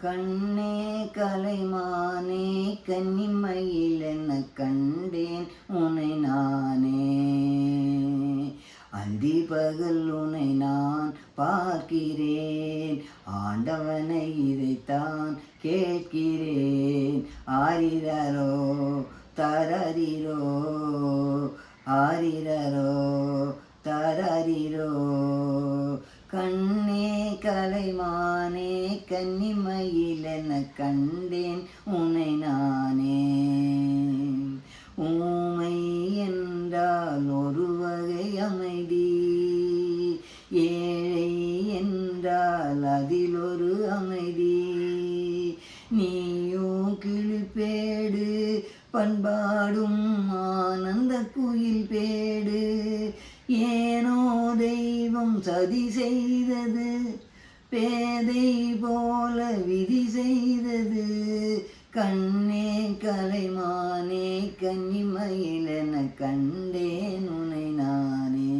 கண்ணே கலைமானே கன்னிமையில் என்ன கண்டேன் உன்னை நானே. அந்தி பகல் உன்னை நான் பார்க்கிறேன், ஆண்டவனை இதைத்தான் கேட்கிறேன். ஆரிரரோ தரரிரோ, ஆரிரரோ தரரிரோ. கண்ணே கலைமானே கன்னிமையில் என்ன கண்டேன் உன்னை நானே. ஊமை என்றால் ஒரு வகை அமைதி, ஏழை என்றால் அதில் ஒரு அமைதி. நீயும் கிளிப்பேடு பண்பாடும் ஆனந்த குயில் பேடு, ஏனோ தெய்வம் சதி செய்தது, பேதை போல விதி செய்தது. கண்ணே கலைமானே கன்னிமையில் என கண்டேன் உன்னை நானே.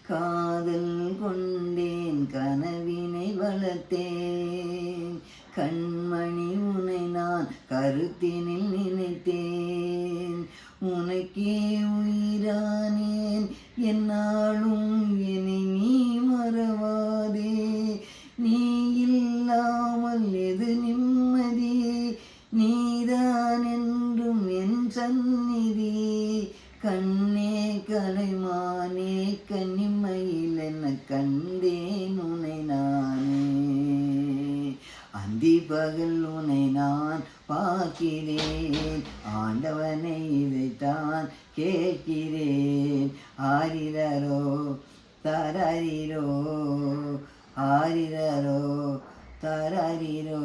காதல் கொண்டேன் கனவினை வளர்த்தேன், கண்மணி உன்னை நான் கருத்தினில் நினைத்தேன். உனக்கே உயிரானேன் என்னாலும் என்னை நீ மறவாதே. நீ இல்லாமல் எது நிம்மதி, நீதான் என்றும் என் சந்நிதி. கண்ணே கலைமானே கன்னிமையில் என்ன கண்டேன் உன்னை நானே. அந்தி பகல் உன்னை நான் பார்க்கிறேன், ஆண்டவனை இதைத்தான் கேட்கிறேன். ஆரிரரோ தரரிரோ, ஆரிரரோ தரரிரோ.